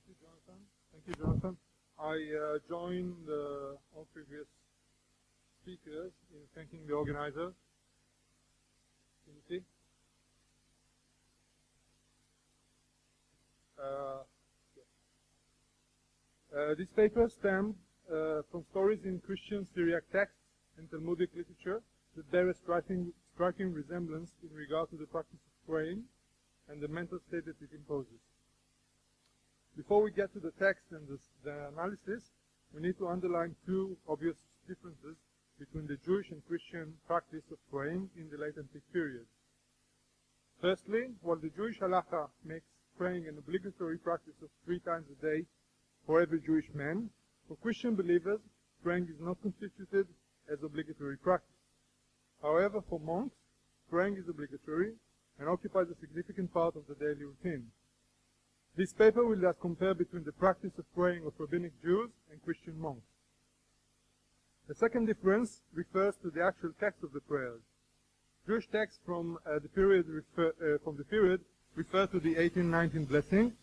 you, Jonathan. Thank you, Jonathan. I joined all previous speakers in thanking the organizers. Can you see? This paper stemmed from stories in Christian Syriac texts and Talmudic literature that bear a striking resemblance in regard to the practice of praying and the mental state that it imposes. Before we get to the text and the analysis, we need to underline two obvious differences between the Jewish and Christian practice of praying in the late antique period. Firstly, while the Jewish halacha makes praying an obligatory practice of 3 times a day for every Jewish man, for Christian believers, praying is not constituted as obligatory practice. However, for monks, praying is obligatory and occupies a significant part of the daily routine. This paper will thus compare between the practice of praying of rabbinic Jews and Christian monks. The second difference refers to the actual text of the prayers. Jewish texts from the period refer to the 1819 blessing,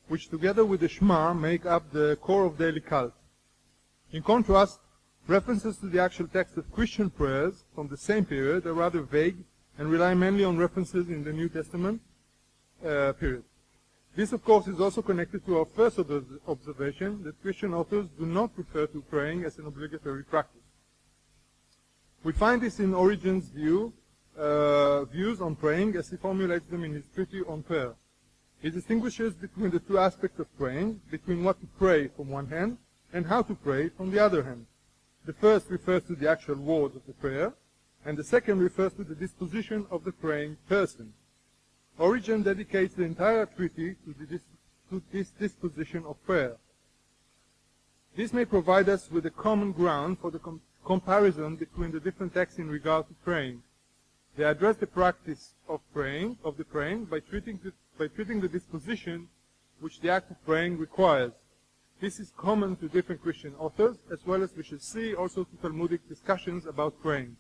which together with the Shema make up the core of daily cult. In contrast, references to the actual text of Christian prayers from the same period are rather vague and rely mainly on references in the New Testament period. This, of course, is also connected to our first observation that Christian authors do not refer to praying as an obligatory practice. We find this in Origen's views on praying as he formulates them in his treatise on prayer. He distinguishes between the two aspects of praying, between what to pray from one hand and how to pray from the other hand. The first refers to the actual words of the prayer, and the second refers to the disposition of the praying person. Origen dedicates the entire treatise to this disposition of prayer. This may provide us with a common ground for the comparison between the different texts in regard to praying. They address the practice of praying by treating the disposition which the act of praying requires. This is common to different Christian authors, as well as we shall see also to Talmudic discussions about praying.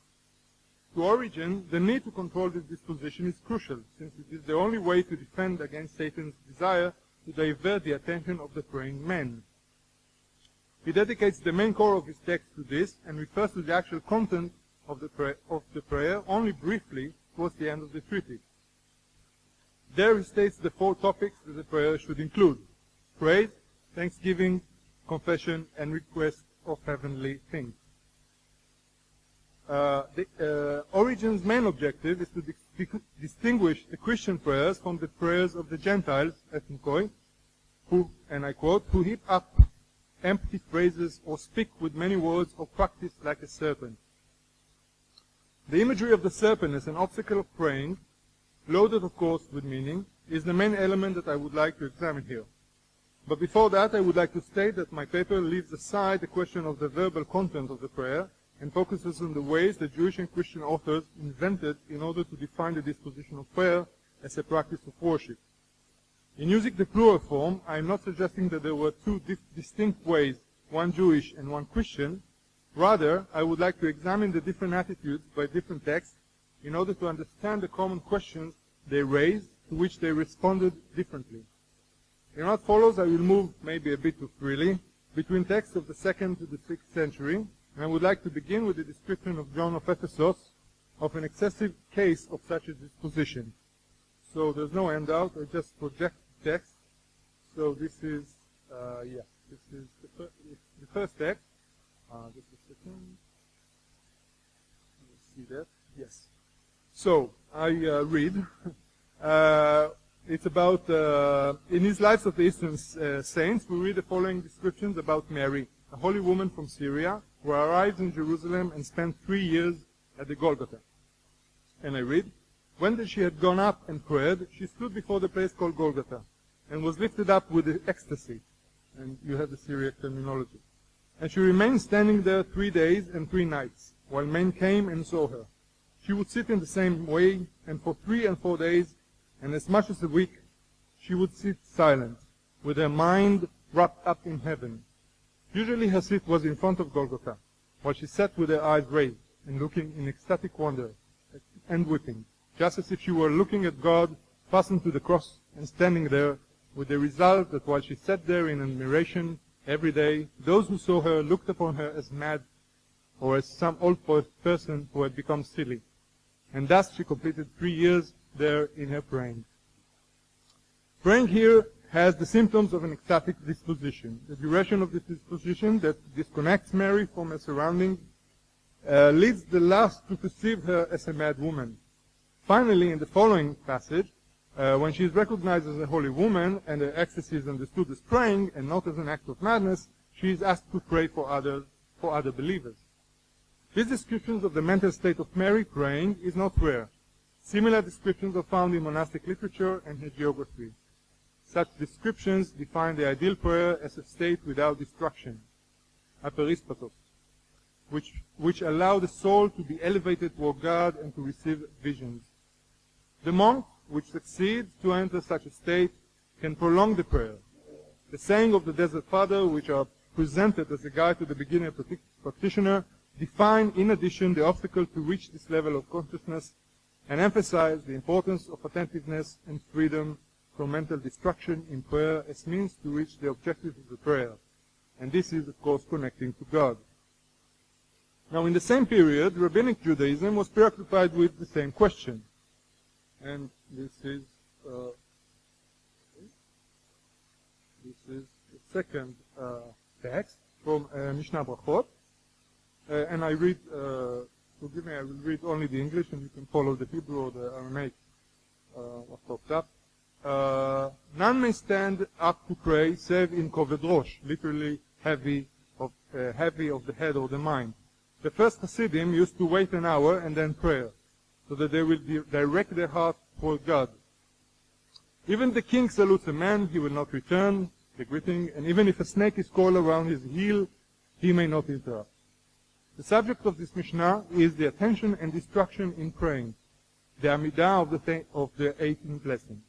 To Origen, the need to control this disposition is crucial, since it is the only way to defend against Satan's desire to divert the attention of the praying man. He dedicates the main core of his text to this and refers to the actual content of the prayer only briefly towards the end of the treatise. There he states the 4 topics that the prayer should include: praise, thanksgiving, confession, and request of heavenly things. Origen's main objective is to distinguish the Christian prayers from the prayers of the Gentiles, ethnikoi, who, and I quote, who heap up empty phrases or speak with many words or practice like a serpent. The imagery of the serpent as an obstacle of praying, loaded of course with meaning, is the main element that I would like to examine here. But before that, I would like to state that my paper leaves aside the question of the verbal content of the prayer and focuses on the ways the Jewish and Christian authors invented in order to define the disposition of prayer as a practice of worship. In using the plural form, I am not suggesting that there were 2 distinct ways, one Jewish and one Christian. Rather, I would like to examine the different attitudes by different texts in order to understand the common questions they raised, to which they responded differently. In what follows, I will move maybe a bit too freely between texts of the 2nd to the 6th century, and I would like to begin with the description of John of Ephesus of an excessive case of such a disposition. So there's no handout, I just project the text. So this is, this is the first text. Just a second. See that? Yes. So I read. It's about, in his Lives of the Eastern Saints, we read the following descriptions about Mary, a holy woman from Syria, who arrived in Jerusalem and spent 3 years at the Golgotha. And I read, when she had gone up and prayed, she stood before the place called Golgotha, and was lifted up with the ecstasy. And you have the Syriac terminology. And she remained standing there 3 days and 3 nights, while men came and saw her. She would sit in the same way, and for 3 and 4 days, and as much as a week, she would sit silent, with her mind wrapped up in heaven. Usually her seat was in front of Golgotha, while she sat with her eyes raised, and looking in ecstatic wonder, and weeping, just as if she were looking at God fastened to the cross and standing there with the result that while she sat there in admiration every day, those who saw her looked upon her as mad or as some old person who had become silly. And thus she completed 3 years there in her praying. Praying here has the symptoms of an ecstatic disposition. The duration of this disposition that disconnects Mary from her surroundings leads the last to perceive her as a mad woman. Finally, in the following passage, when she is recognized as a holy woman and her ecstasy is understood as praying and not as an act of madness, she is asked to pray for other believers. These descriptions of the mental state of Mary praying is not rare. Similar descriptions are found in monastic literature and hagiography. Such descriptions define the ideal prayer as a state without destruction, aperispatos, which allow the soul to be elevated toward God and to receive visions. The monk, which succeeds to enter such a state, can prolong the prayer. The saying of the Desert Father, which are presented as a guide to the beginner practitioner, define in addition the obstacle to reach this level of consciousness and emphasize the importance of attentiveness and freedom from mental destruction in prayer as means to reach the objective of the prayer. And this is, of course, connecting to God. Now, in the same period, Rabbinic Judaism was preoccupied with the same question. And this is the second text from Mishnah Brachot. And I read, forgive me, I will read only the English, and you can follow the Hebrew or the Aramaic what popped up. None may stand up to pray save in koved rosh, literally heavy of the head or the mind. The first Hasidim used to wait an hour and then prayer, so that they will direct their heart toward God. Even the king salutes a man, he will not return the greeting, and even if a snake is coiled around his heel, he may not interrupt. The subject of this Mishnah is the attention and distraction in praying, the Amidah of the 18th lesson.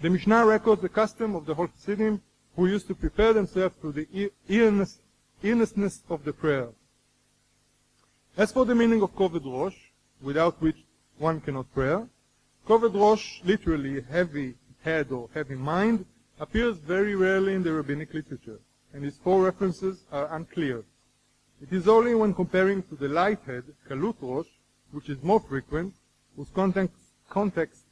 The Mishnah records the custom of the whole Hasidim who used to prepare themselves to the earnestness of the prayer. As for the meaning of koved rosh, without which one cannot pray, koved rosh, literally heavy head or heavy mind, appears very rarely in the rabbinic literature, and its 4 references are unclear. It is only when comparing to the light head, kalut rosh, which is more frequent, whose context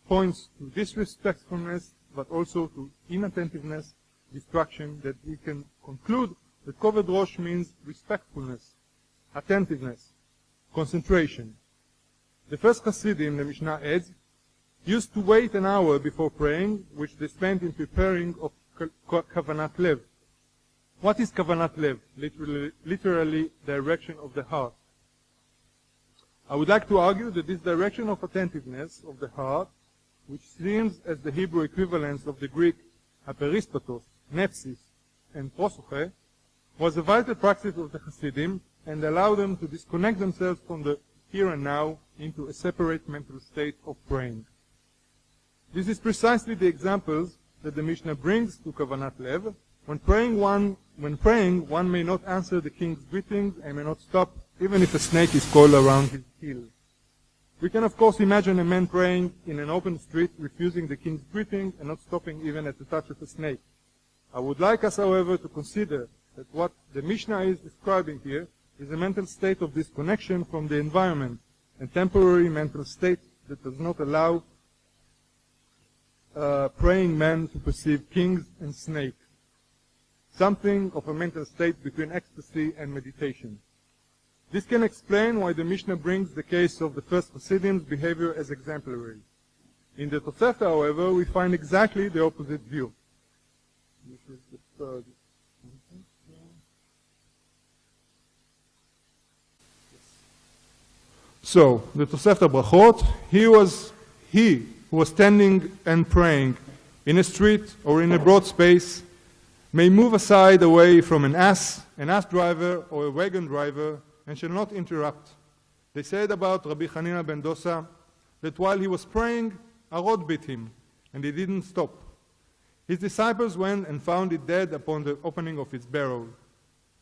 points to disrespectfulness, but also to inattentiveness, distraction, that we can conclude that koved rosh means respectfulness, attentiveness, concentration. The first Hasidim, the Mishnah adds, used to wait an hour before praying, which they spent in preparing of kavanat lev. What is kavanat lev? Literally, direction of the heart. I would like to argue that this direction of attentiveness of the heart, which seems as the Hebrew equivalence of the Greek aperispatos, nepsis, and prosoche, was a vital practice of the Hasidim and allowed them to disconnect themselves from the here and now into a separate mental state of praying. This is precisely the examples that the Mishnah brings to kavanat lev. When praying, one may not answer the king's greetings and may not stop, even if a snake is coiled around his heel. We can, of course, imagine a man praying in an open street, refusing the king's greeting and not stopping even at the touch of a snake. I would like us, however, to consider that what the Mishnah is describing here is a mental state of disconnection from the environment, a temporary mental state that does not allow praying men to perceive kings and snakes. Something of a mental state between ecstasy and meditation. This can explain why the Mishnah brings the case of the first Hasidim's behavior as exemplary. In the Tosefta, however, we find exactly the opposite view. This is the third. So, the Tosefta Brachot, he who was standing and praying in a street or in a broad space may move aside away from an ass driver or a wagon driver, and shall not interrupt. They said about Rabbi Hanina ben Dosa that while he was praying, a rod bit him, and he didn't stop. His disciples went and found it dead upon the opening of its barrel,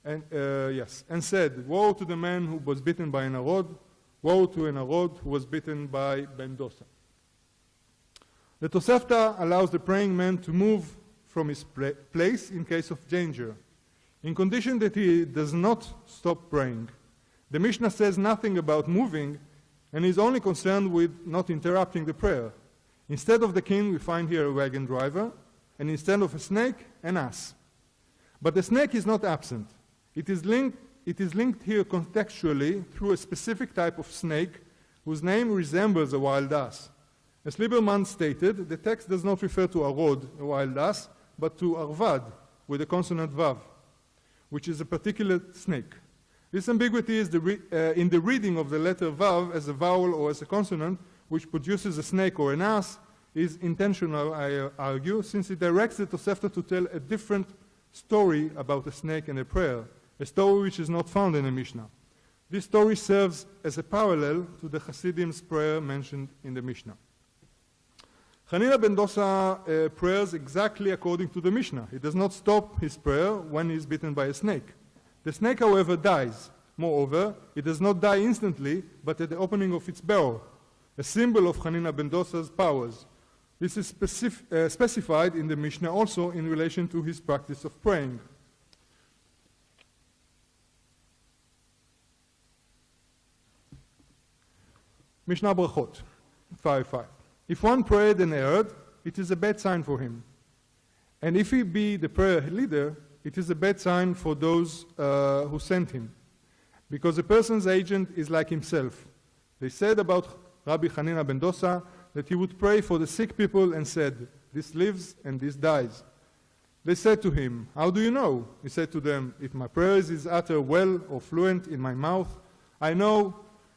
and said, "Woe to the man who was bitten by an arod, woe to an arod who was bitten by ben Dosa." The Tosefta allows the praying man to move from his place in case of danger, in condition that he does not stop praying. The Mishnah says nothing about moving and is only concerned with not interrupting the prayer. Instead of the king, we find here a wagon driver, and instead of a snake, an ass. But the snake is not absent. It is linked here contextually through a specific type of snake whose name resembles a wild ass. As Lieberman stated, the text does not refer to arod, a wild ass, but to arvad, with the consonant vav, which is a particular snake. This ambiguity is in the reading of the letter vav as a vowel or as a consonant, which produces a snake or an ass, is intentional, I argue, since it directs the Tosefta to tell a different story about a snake and a prayer, a story which is not found in the Mishnah. This story serves as a parallel to the Hasidim's prayer mentioned in the Mishnah. Hanina ben Dosa prayers exactly according to the Mishnah. He does not stop his prayer when he is bitten by a snake. The snake, however, dies. Moreover, it does not die instantly, but at the opening of its burrow, a symbol of Hanina ben Dosa's powers. This is specified in the Mishnah also in relation to his practice of praying. Mishnah Brachot 5:5. If one prayed and erred, it is a bad sign for him. And if he be the prayer leader, it is a bad sign for those who sent him, because a person's agent is like himself. They said about Rabbi Hanina ben Dosa that he would pray for the sick people and said, "This lives and this dies." They said to him, "How do you know?" He said to them, "If my prayers is uttered well or fluent in my mouth, I know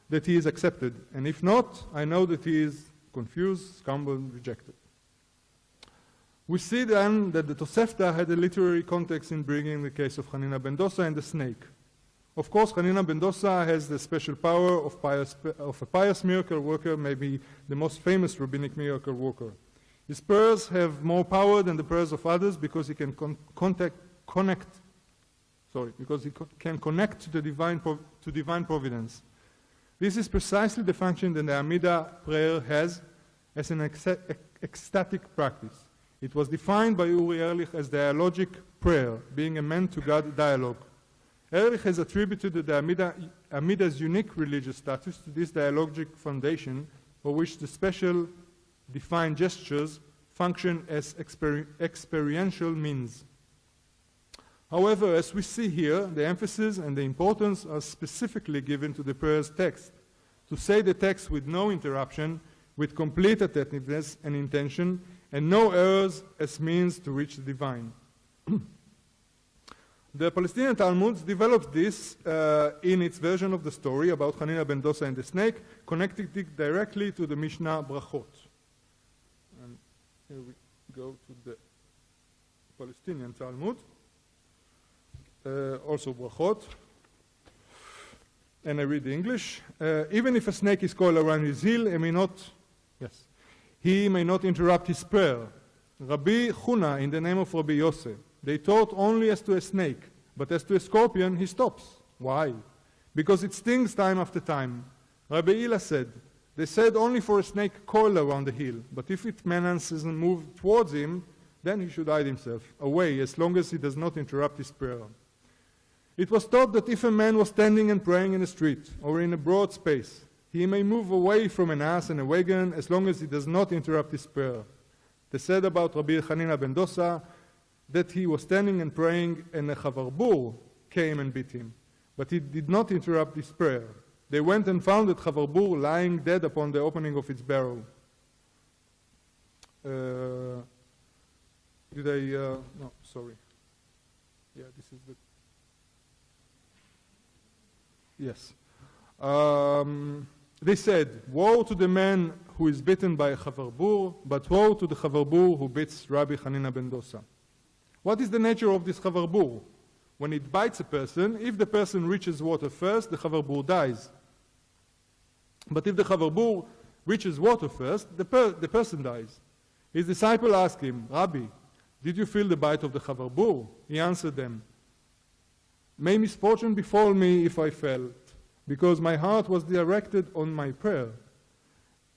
that he is accepted, and if not, I know that he is confused, scumbled, rejected." We see then that the Tosefta had a literary context in bringing the case of Hanina ben Dosa and the snake. Of course, Hanina ben Dosa has the special power of a pious miracle worker, maybe the most famous rabbinic miracle worker. His prayers have more power than the prayers of others because he can connect to divine providence. This is precisely the function that the Amida prayer has as an ecstatic practice. It was defined by Uri Ehrlich as dialogic prayer, being a man-to-God dialogue. Ehrlich has attributed the Amida's unique religious status to this dialogic foundation, for which the special defined gestures function as experiential means. However, as we see here, the emphasis and the importance are specifically given to the prayer's text. To say the text with no interruption, with complete attentiveness and intention, and no errors as means to reach the divine. The Palestinian Talmud develops this in its version of the story about Hanina ben Dosa and the snake, connecting it directly to the Mishnah Brachot. And here we go to the Palestinian Talmud, also Brachot, and I read the English. Even if a snake is coiled around his heel, he may not interrupt his prayer. Rabbi Huna, in the name of Rabbi Yosef, they taught only as to a snake, but as to a scorpion, he stops. Why? Because it stings time after time. Rabbi Ila said, they said only for a snake coiled around the heel, but if it menaces and moves towards him, then he should hide himself away as long as he does not interrupt his prayer. It was taught that if a man was standing and praying in a street or in a broad space, he may move away from an ass and a wagon as long as he does not interrupt his prayer. They said about Rabbi Hanina ben Dosa that he was standing and praying and a chavarbur came and beat him, but he did not interrupt his prayer. They went and found that chavarbur lying dead upon the opening of its barrel. No, sorry. Yeah, this is the... Yes. They said, woe to the man who is bitten by a chavarbur, but woe to the chavarbur who beats Rabbi Hanina ben Dosa. What is the nature of this chavarbur? When it bites a person, if the person reaches water first, the chavarbur dies. But if the chavarbur reaches water first, the person dies. His disciple asked him, Rabbi, did you feel the bite of the chavarbur? He answered them, may misfortune befall me if I felt, because my heart was directed on my prayer.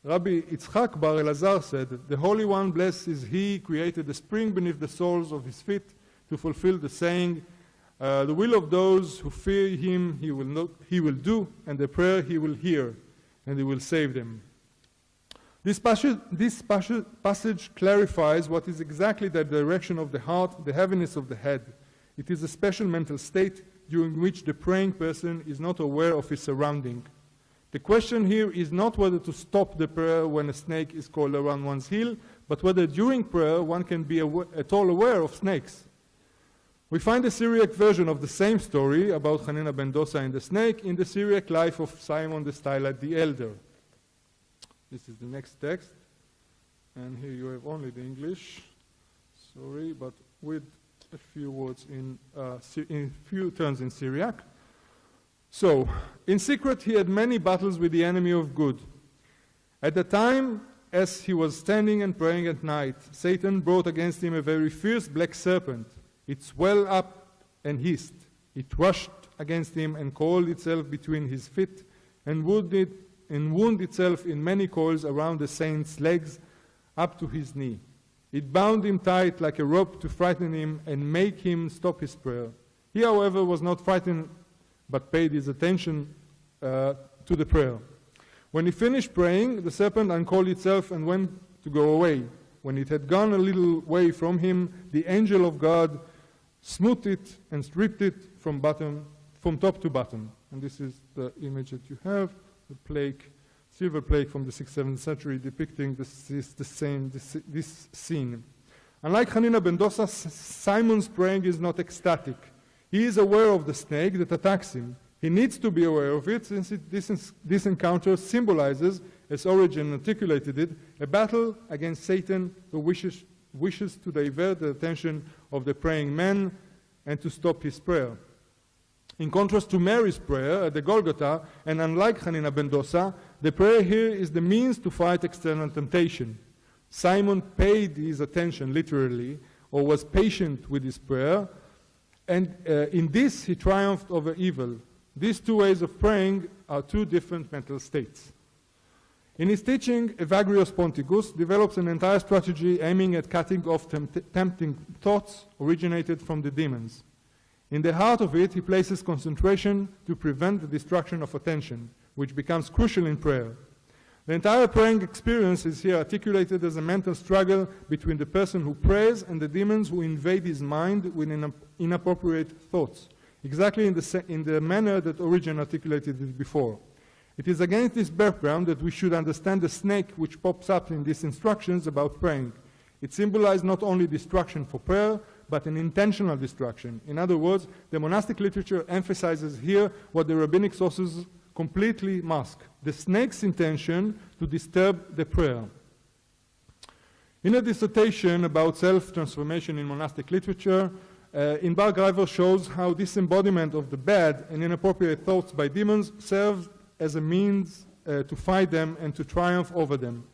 Rabbi Yitzchak Bar Elazar said, "The Holy One, blessed is He, created a spring beneath the soles of His feet to fulfill the saying, the will of those who fear Him He will do, and the prayer He will hear, and He will save them." This passage clarifies what is exactly the direction of the heart, the heaviness of the head. It is a special mental state during which the praying person is not aware of his surrounding. The question here is not whether to stop the prayer when a snake is coiled around one's heel, but whether during prayer one can be at all aware of snakes. We find a Syriac version of the same story about Hanina ben Dosa and the snake in the Syriac life of Simon the Stylite the Elder. This is the next text, and here you have only the English, sorry, but with a few words in few terms in Syriac. So, in secret he had many battles with the enemy of good. At the time, as he was standing and praying at night, Satan brought against him a very fierce black serpent. It swelled up and hissed. It rushed against him and coiled itself between his feet and wounded itself in many coils around the saint's legs up to his knee. It bound him tight like a rope to frighten him and make him stop his prayer. He, however, was not frightened, but paid his attention to the prayer. When he finished praying, the serpent uncoiled itself and went to go away. When it had gone a little way from him, the angel of God smote it and stripped it from top to bottom. And this is the image that you have. The plague, silver plague from the 6th, 7th century depicting this scene. Unlike Hanina ben Dosa, Simon's praying is not ecstatic. He is aware of the snake that attacks him. He needs to be aware of it since this encounter symbolizes, as Origen articulated it, a battle against Satan who wishes to divert the attention of the praying man and to stop his prayer. In contrast to Mary's prayer at the Golgotha, and unlike Hanina ben Dosa, the prayer here is the means to fight external temptation. Simon paid his attention literally, or was patient with his prayer, and in this he triumphed over evil. These two ways of praying are two different mental states. In his teaching, Evagrios Ponticus develops an entire strategy aiming at cutting off tempting thoughts originated from the demons. In the heart of it, he places concentration to prevent the destruction of attention, which becomes crucial in prayer. The entire praying experience is here articulated as a mental struggle between the person who prays and the demons who invade his mind with inappropriate thoughts, exactly in the manner that Origen articulated it before. It is against this background that we should understand the snake which pops up in these instructions about praying. It symbolizes not only destruction for prayer, but an intentional destruction. In other words, the monastic literature emphasizes here what the rabbinic sources completely mask: the snake's intention to disturb the prayer. In a dissertation about self-transformation in monastic literature, Inbar Greiver shows how this embodiment of the bad and inappropriate thoughts by demons serves as a means to fight them and to triumph over them.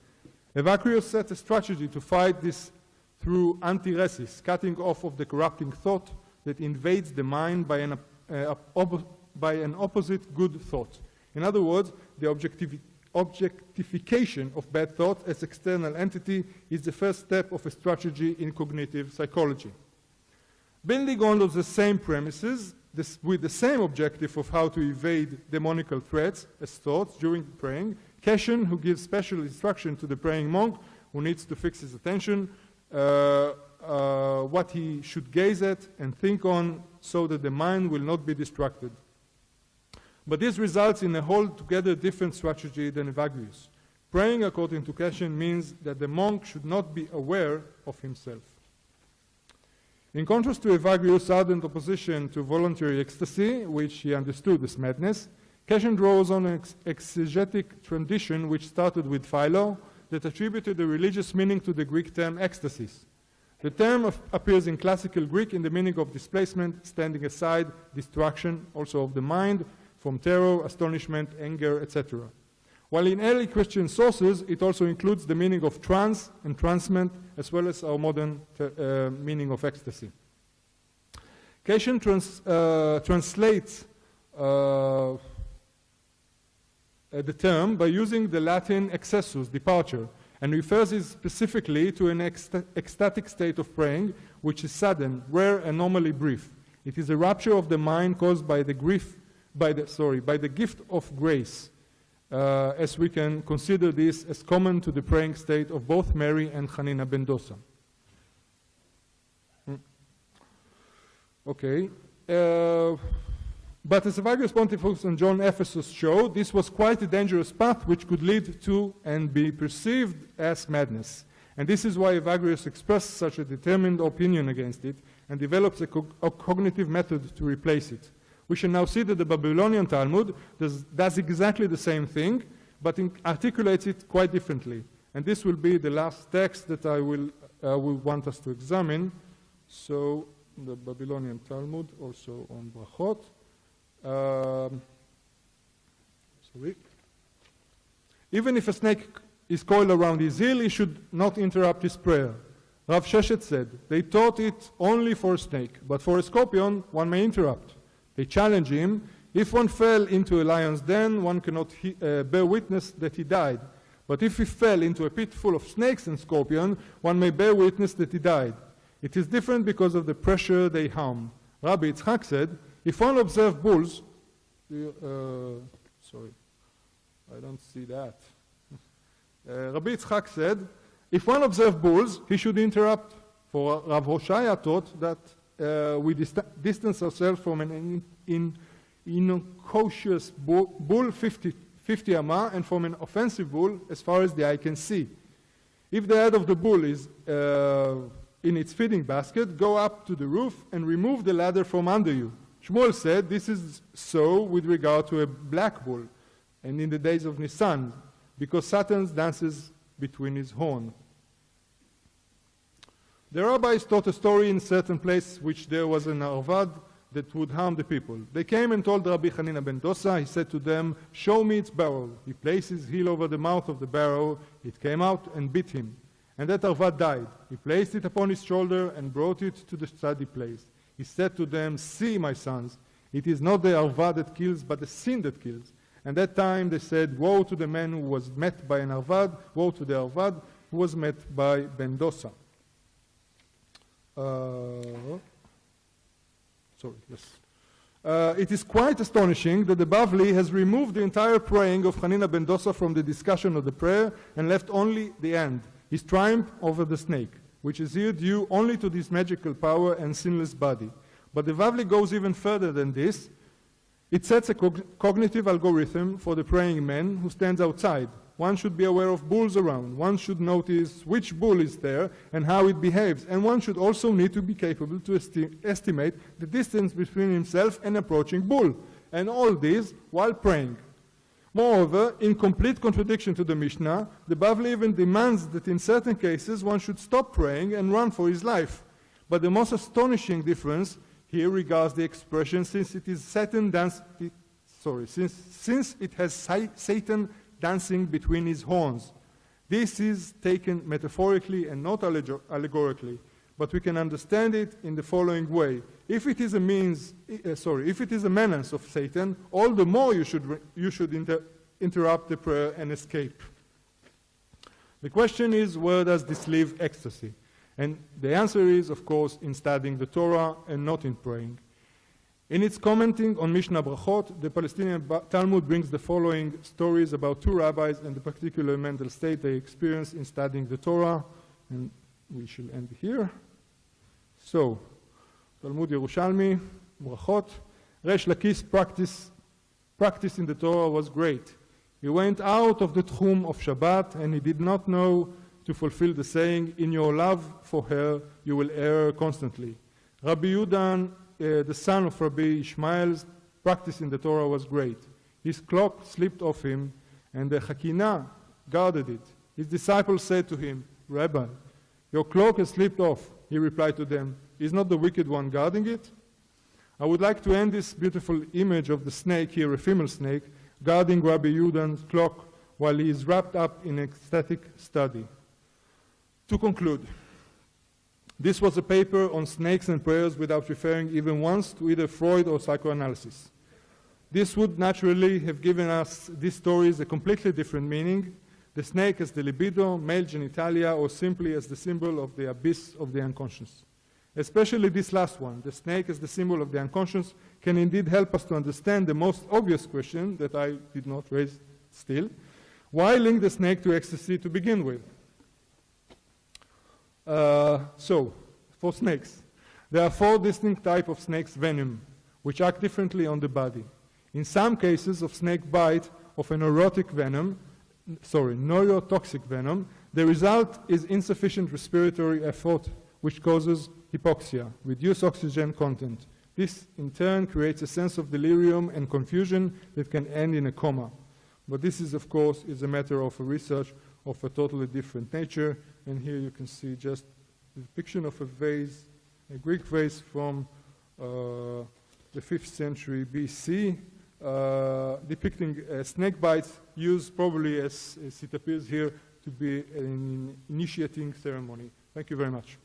Evagrios set a strategy to fight this through antiresis, cutting off of the corrupting thought that invades the mind by an opposite good thought. In other words, the objectification of bad thought as external entity is the first step of a strategy in cognitive psychology. Building on the same premises, with the same objective of how to evade demonical threats as thoughts during praying, Keshen, who gives special instruction to the praying monk who needs to fix his attention, what he should gaze at and think on so that the mind will not be distracted. But this results in a altogether different strategy than Evagrios. Praying, according to Keshen, means that the monk should not be aware of himself. In contrast to Evagrios' ardent opposition to voluntary ecstasy, which he understood as madness, Keshen draws on an exegetic tradition which started with Philo that attributed a religious meaning to the Greek term ecstasis. The term appears in classical Greek in the meaning of displacement, standing aside, distraction, also of the mind, from terror, astonishment, anger, etc. While in early Christian sources, it also includes the meaning of trance, entrancement, as well as our modern meaning of ecstasy. Keshen translates the term by using the Latin excessus, departure, and refers it specifically to an ecstatic state of praying, which is sudden, rare, and normally brief. It is a rupture of the mind caused by the gift of grace, as we can consider this as common to the praying state of both Mary and Hanina ben Dosa. Okay. But as Evagrius Pontifex and John Ephesus show, this was quite a dangerous path which could lead to and be perceived as madness. And this is why Evagrius expressed such a determined opinion against it and develops a cognitive method to replace it. We shall now see that the Babylonian Talmud does exactly the same thing, but articulates it quite differently. And this will be the last text that I will want us to examine. So, the Babylonian Talmud, also on Brachot. Even if a snake is coiled around his heel, he should not interrupt his prayer. Rav Sheshet said, they taught it only for a snake, but for a scorpion, one may interrupt. They challenge him, if one fell into a lion's den, one cannot bear witness that he died. But if he fell into a pit full of snakes and scorpions, one may bear witness that he died. It is different because of the pressure they harm. Rabbi Yitzchak said, if one observes bulls, sorry, I don't see that. Rabbi Yitzchak said, if one observes bulls, he should interrupt. For Rav Hoshaya taught that we distance ourselves from an incautious bull 50 amma and from an offensive bull as far as the eye can see. If the head of the bull is in its feeding basket, go up to the roof and remove the ladder from under you. Shmuel said this is so with regard to a black bull, and in the days of Nisan, because Satan dances between his horn. The rabbis taught a story in a certain place which there was an arvad that would harm the people. They came and told Rabbi Hanina ben Dosa. He said to them, show me its barrel. He placed his heel over the mouth of the barrel. It came out and bit him. And that arvad died. He placed it upon his shoulder and brought it to the study place. He said to them, see, my sons, it is not the arvad that kills, but the sin that kills. And that time they said, woe to the man who was met by an arvad, woe to the arvad who was met by ben Dosa. It is quite astonishing that the Bavli has removed the entire praying of Hanina ben Dosa from the discussion of the prayer and left only the end, his triumph over the snake, which is here due only to this magical power and sinless body. But the Bavli goes even further than this. It sets a cognitive algorithm for the praying man who stands outside. One should be aware of bulls around. One should notice which bull is there and how it behaves. And one should also need to be capable to estimate the distance between himself and approaching bull. And all this while praying. Moreover, in complete contradiction to the Mishnah, the Bavli even demands that in certain cases one should stop praying and run for his life. But the most astonishing difference here regards the expression since it is Satan since it has Satan dancing between his horns. This is taken metaphorically and not allegorically, but we can understand it in the following way. If it is a menace of Satan, all the more you should interrupt the prayer and escape. The question is, where does this leave ecstasy? And the answer is, of course, in studying the Torah and not in praying. In its commenting on Mishnah Brachot, the Palestinian Talmud brings the following stories about two rabbis and the particular mental state they experienced in studying the Torah. And we shall end here. So, Talmud Yerushalmi, Brachot. Resh Lakish practice in the Torah was great. He went out of the tchum of Shabbat and he did not know to fulfill the saying, in your love for her you will err constantly. Rabbi Yudan, the son of Rabbi Ishmael's practice in the Torah was great. His cloak slipped off him and the Hakinah guarded it. His disciples said to him, Rabbi, your cloak has slipped off. He replied to them, is not the wicked one guarding it? I would like to end this beautiful image of the snake here, a female snake, guarding Rabbi Yudan's cloak while he is wrapped up in ecstatic study. To conclude, this was a paper on snakes and prayers without referring even once to either Freud or psychoanalysis. This would naturally have given us these stories a completely different meaning. The snake as the libido, male genitalia, or simply as the symbol of the abyss of the unconscious. Especially this last one, the snake as the symbol of the unconscious, can indeed help us to understand the most obvious question that I did not raise still. Why link the snake to ecstasy to begin with? So, for snakes, there are 4 distinct types of snake's venom, which act differently on the body. In some cases of snake bite of a neurotoxic venom, the result is insufficient respiratory effort, which causes hypoxia, reduced oxygen content. This, in turn, creates a sense of delirium and confusion that can end in a coma. But this is, of course, a matter of research of a totally different nature. And here you can see just the depiction of a vase, a Greek vase from the 5th century BC, depicting snake bites used probably, as it appears here, to be an initiating ceremony. Thank you very much.